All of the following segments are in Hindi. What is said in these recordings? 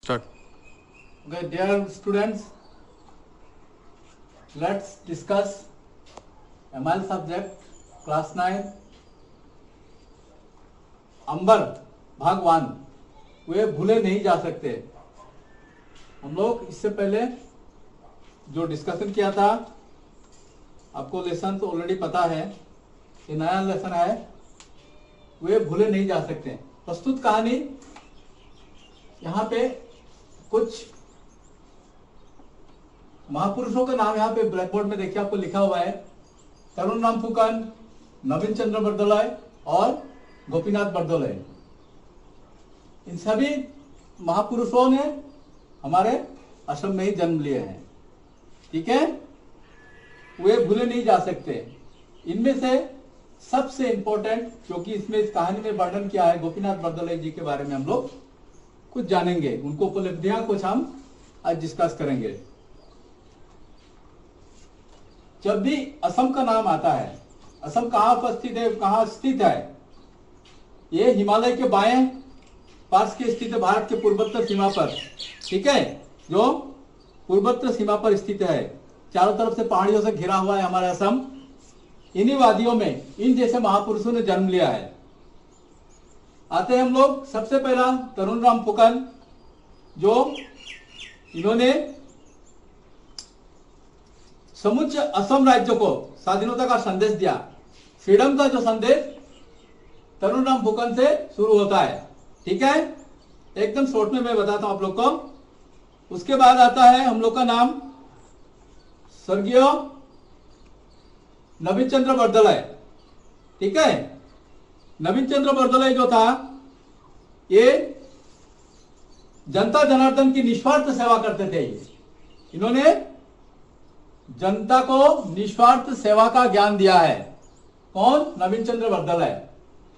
Start. Okay, dear students, let's discuss ML subject class 9 अंबर भाग 1। वे भूले नहीं जा सकते। हम लोग इससे पहले जो डिस्कशन किया था, आपको लेसन तो ऑलरेडी पता है, ये नया लेसन है, वे भूले नहीं जा सकते। प्रस्तुत कहानी, यहाँ पे कुछ महापुरुषों का नाम यहाँ पे ब्लैक बोर्ड में देखिए आपको लिखा हुआ है। तरुणराम फुकन, नवीन चंद्र बरदोलाई और गोपीनाथ बरदोलाई। इन सभी महापुरुषों ने हमारे असम में ही जन्म लिए हैं। ठीक है, वे भूले नहीं जा सकते। इनमें से सबसे इंपॉर्टेंट, क्योंकि इसमें इस कहानी में वर्णन किया है, गोपीनाथ बरदोलाई जी के बारे में हम लोग कुछ जानेंगे। उनको उपलब्धियां कुछ हम आज डिस्कस करेंगे। जब भी असम का नाम आता है, असम कहाँ उपस्थित है, कहाँ स्थित है? ये हिमालय के बाएं पार्श्व के स्थित है, भारत के पूर्वोत्तर सीमा पर। ठीक है, जो पूर्वोत्तर सीमा पर स्थित है, चारों तरफ से पहाड़ियों से घिरा हुआ है हमारा असम। इन्हीं वादियों में इन जैसे महापुरुषों ने जन्म लिया है। आते हैं हम लोग, सबसे पहला तरुणराम फुकन, जो इन्होंने समुच्च असम राज्य को स्वाधीनता का संदेश दिया। फ्रीडम का जो संदेश तरुणराम फुकन से शुरू होता है। ठीक है, एकदम शॉर्ट में मैं बताता हूं आप लोग को। उसके बाद आता है हम लोग का नाम स्वर्गीय नवीन चंद्र बरदोलाई। ठीक है, नवीन चंद्र बरदोलाई जो था, ये जनता जनार्दन की निस्वार्थ सेवा करते थे। इन्होंने जनता को निस्वार्थ सेवा का ज्ञान दिया है। कौन? नवीन चंद्र बरदोलाई।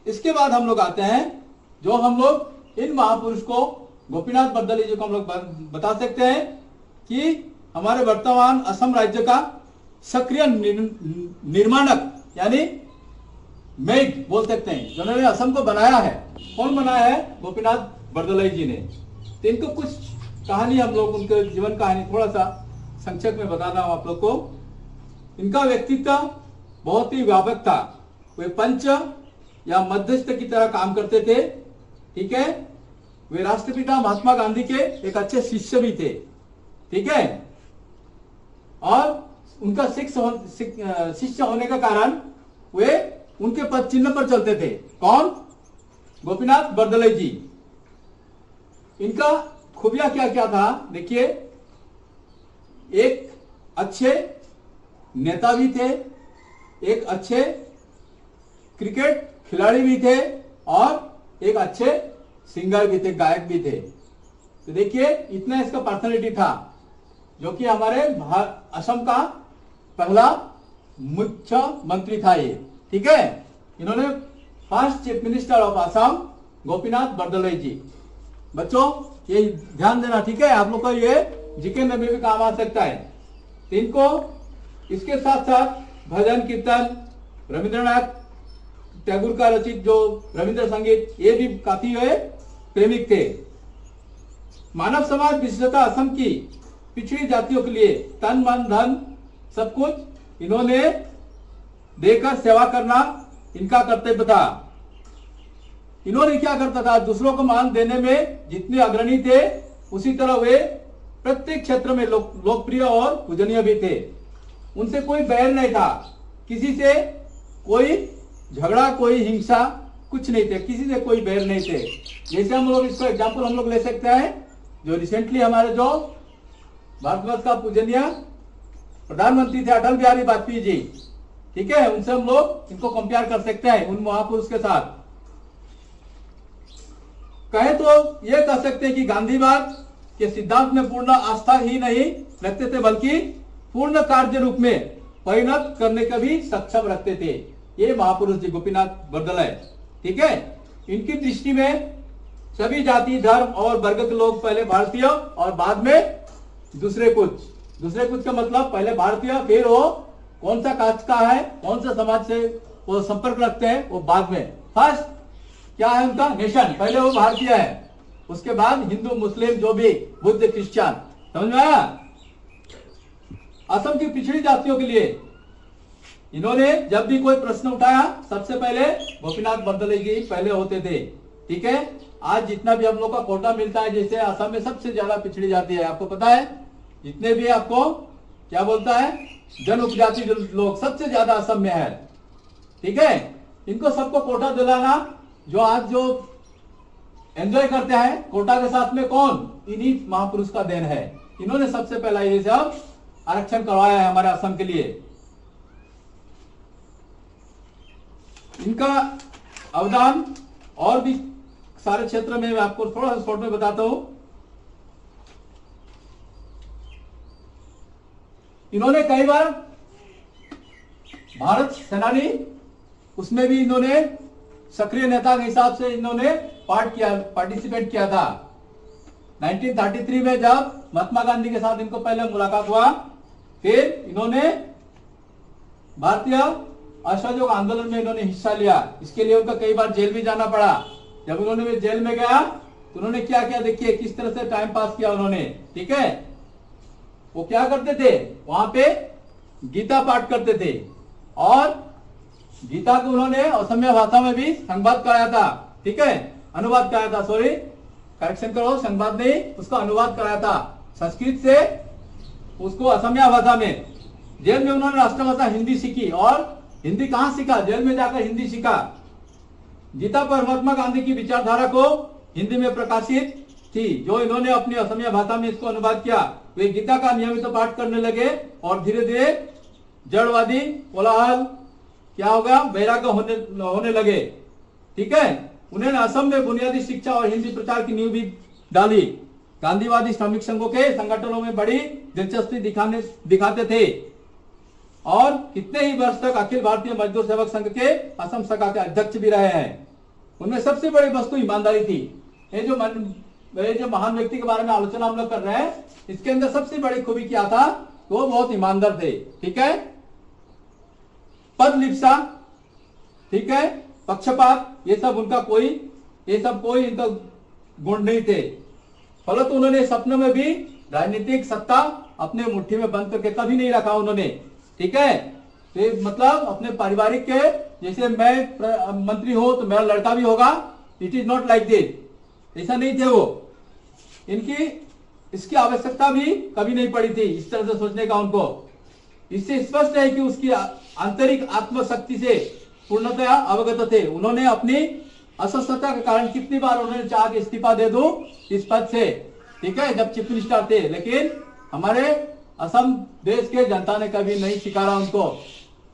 इसके बाद हम लोग आते हैं, जो हम लोग इन महापुरुष को, गोपीनाथ बरदोलाई जी को हम लोग बता सकते हैं कि हमारे वर्तमान असम राज्य का सक्रिय निर्माणक, यानी मेड बोल सकते हैं, जिन्होंने असम को बनाया है। कौन बनाया है? गोपीनाथ बरदोलाई जी ने। तो इनको कुछ कहानी हम लोग, उनके जीवन कहानी थोड़ा सा संक्षेप में बताना हूं आप लोग को। इनका व्यक्तित्व बहुत ही व्यापक था। वे पंच या मध्यस्थ की तरह काम करते थे। ठीक है, वे राष्ट्रपिता महात्मा गांधी के एक अच्छे शिष्य भी थे। ठीक है, और उनका शिष्य होने का कारण वे उनके पद चिन्ह पर चलते थे। कौन? गोपीनाथ बरदोलाई जी। इनका खूबियां क्या क्या था देखिए, एक अच्छे नेता भी थे, एक अच्छे क्रिकेट खिलाड़ी भी थे, और एक अच्छे सिंगर भी थे, गायक भी थे। तो देखिए, इतना इसका पर्सनालिटी था, जो कि हमारे असम का पहला मुख्यमंत्री था ये। ठीक है, इन्होंने first chief minister of Assam Gopinath Bordoloi ji. बच्चों ये ध्यान देना, ठीक है, आप लोग को ये जीके में भी काम आ सकता है। तो इनको इसके साथ साथ भजन कीर्तन, रविंद्रनाथ टैगोर का रचित जो रविंद्र संगीत, ये भी काफी प्रेमिक थे। मानव समाज विशेषतः असम की पिछड़ी जातियों के लिए तन मन धन सब कुछ इन्होंने देकर सेवा करना इनका कर्तव्य था। इन्होंने क्या करता था, दूसरों को मान देने में जितने अग्रणी थे, उसी तरह वे प्रत्येक क्षेत्र में लोकप्रिय और पूजनीय भी थे। उनसे कोई बैर नहीं था, किसी से कोई झगड़ा, कोई हिंसा कुछ नहीं थे, किसी से कोई बैर नहीं थे। जैसे हम लोग इसको एग्जाम्पल हम लोग ले सकते हैं, जो रिसेंटली हमारे जो भारतवर्ष का पूजनीय प्रधानमंत्री थे अटल बिहारी वाजपेयी जी। ठीक है, उनसे हम लोग इनको कंपेयर कर सकते हैं, उन महापुरुष के साथ। कहे तो ये कह सकते हैं कि गांधीवाद के सिद्धांत में पूर्ण आस्था ही नहीं रखते थे, बल्कि पूर्ण कार्य रूप में परिणत करने का भी सक्षम रखते थे। ये महापुरुष जी गोपीनाथ बरदोलाई। ठीक है, इनकी दृष्टि में सभी जाति, धर्म और वर्ग के लोग पहले भारतीय और बाद में दूसरे कुछ का मतलब पहले भारतीय, फिर वो कौन सा कास्ट का है, कौन सा समाज से वो संपर्क रखते हैं, वो बाद में। फर्स्ट क्या है उनका नेशन, पहले वो भारतीय है। उसके बाद हिंदू मुस्लिम जो भी बुद्ध क्रिश्चियन, समझ में आया। असम की पिछड़ी जातियों के लिए इन्होंने जब भी कोई प्रश्न उठाया सबसे पहले गोपीनाथ बरदलै जी पहले होते थे, ठीक है। आज जितना भी हम लोग का कोटा मिलता है, जैसे असम में सबसे ज्यादा पिछड़ी जाति है, आपको पता है, जितने भी आपको क्या बोलता है जन उपजाति जो लोग सबसे ज्यादा असम में है, ठीक है। इनको सबको कोटा दिलाना जो आज जो एंजॉय करते हैं कोटा के साथ में, कौन, इन्हीं महापुरुष का देन है। इन्होंने सबसे पहला ये सब आरक्षण करवाया है हमारे असम के लिए। इनका अवदान और भी सारे क्षेत्र में मैं आपको थोड़ा सा शॉर्ट में बताता हूं। इन्होंने कई बार भारत सेनानी उसमें भी इन्होंने सक्रिय नेता के हिसाब से इन्होंने पार्टिसिपेट किया था। 1933 में जब महात्मा गांधी के साथ इनको पहले मुलाकात हुआ, फिर इन्होंने भारतीय असहयोग आंदोलन में इन्होंने हिस्सा लिया। इसके लिए उनको कई बार जेल भी जाना पड़ा। जब उन्होंने जेल में गया तो उन्होंने क्या किया, देखिए किस तरह से टाइम पास किया उन्होंने, ठीक है। वो क्या करते थे, वहां पे गीता पाठ करते थे और गीता को उन्होंने असमिया भाषा में भी संवाद कराया था, ठीक है, अनुवाद कराया था, सॉरी करेक्शन करो, संवाद नहीं, उसका अनुवाद कराया था संस्कृत से उसको असमिया भाषा में। जेल में उन्होंने राष्ट्रभाषा हिंदी सीखी और हिंदी कहां सीखा, जेल में जाकर हिंदी सीखा। गीता पर महात्मा गांधी की विचारधारा को हिंदी में प्रकाशित थी, जो इन्होंने अपनी असमिया भाषा में इसको अनुवाद किया। वे गीता का नियमित पाठ करने लगे और धीरे धीरे जड़वादी कोलाहल क्या होगा, वैराग्य होने लगे, ठीक है। उन्होंने असम में बुनियादी शिक्षा और हिंदी प्रचार की नींव भी डाली। गांधीवादी श्रमिक संघों के संगठनों में बड़ी दिलचस्पी दिखाते थे और कितने ही वर्ष तक अखिल भारतीय मजदूर सेवक संघ के असम शाखा के अध्यक्ष भी रहे हैं। उनमें सबसे बड़ी वस्तु ईमानदारी थी। ये जो महान व्यक्ति के बारे में आलोचना हम लोग कर रहे हैं, इसके अंदर सबसे बड़ी खूबी क्या था, वो बहुत ईमानदार थे, ठीक है। पद लिप्सा, ठीक है, पक्षपात, ये सब कोई इनका गुण नहीं थे। फलत उन्होंने सपनों में भी राजनीतिक सत्ता अपने मुट्ठी में बंद करके कभी नहीं रखा उन्होंने, ठीक है। तो मतलब अपने पारिवारिक के, जैसे मैं मंत्री हो तो मेरा लड़का भी होगा, it is not like this, ऐसा नहीं थे वो। इनकी इसकी आवश्यकता भी कभी नहीं पड़ी थी इस तरह से सोचने का उनको। इससे स्पष्ट है कि उसकी आंतरिक आत्मशक्ति से पूर्णतया अवगत थे। उन्होंने अपनी असफलता के कारण कितनी बार उन्होंने चाहा कि इस्तीफा दे दूं इस पद से, ठीक है, जब चीफ मिनिस्टर थे, लेकिन हमारे असम देश के जनता ने कभी नहीं स्वीकारा उनको,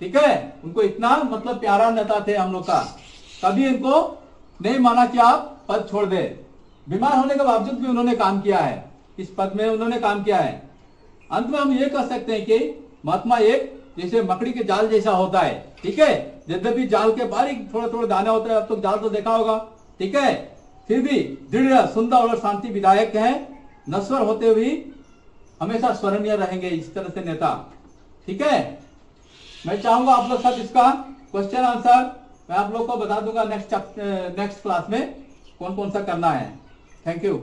ठीक है। उनको इतना मतलब प्यारा नेता थे हम लोग का, कभी इनको नहीं माना कि आप पद छोड़ दे। बीमार होने के बावजूद भी उन्होंने काम किया है, इस पद में उन्होंने काम किया है। अंत में हम ये कह सकते हैं कि महात्मा एक जैसे मकड़ी के जाल जैसा होता है, ठीक है। यद्यपि जाल के बारीक थोड़े थोड़े दाने होते हैं, अब तो जाल तो देखा होगा, ठीक है, फिर भी दृढ़, सुंदर और शांति विधायक हैं। नश्वर होते हुए हमेशा स्मरणीय रहेंगे इस तरह से नेता, ठीक है। मैं चाहूंगा आप लोग साथ इसका क्वेश्चन आंसर मैं आप लोग को बता दूंगा नेक्स्ट क्लास में कौन कौन सा करना है। Thank you.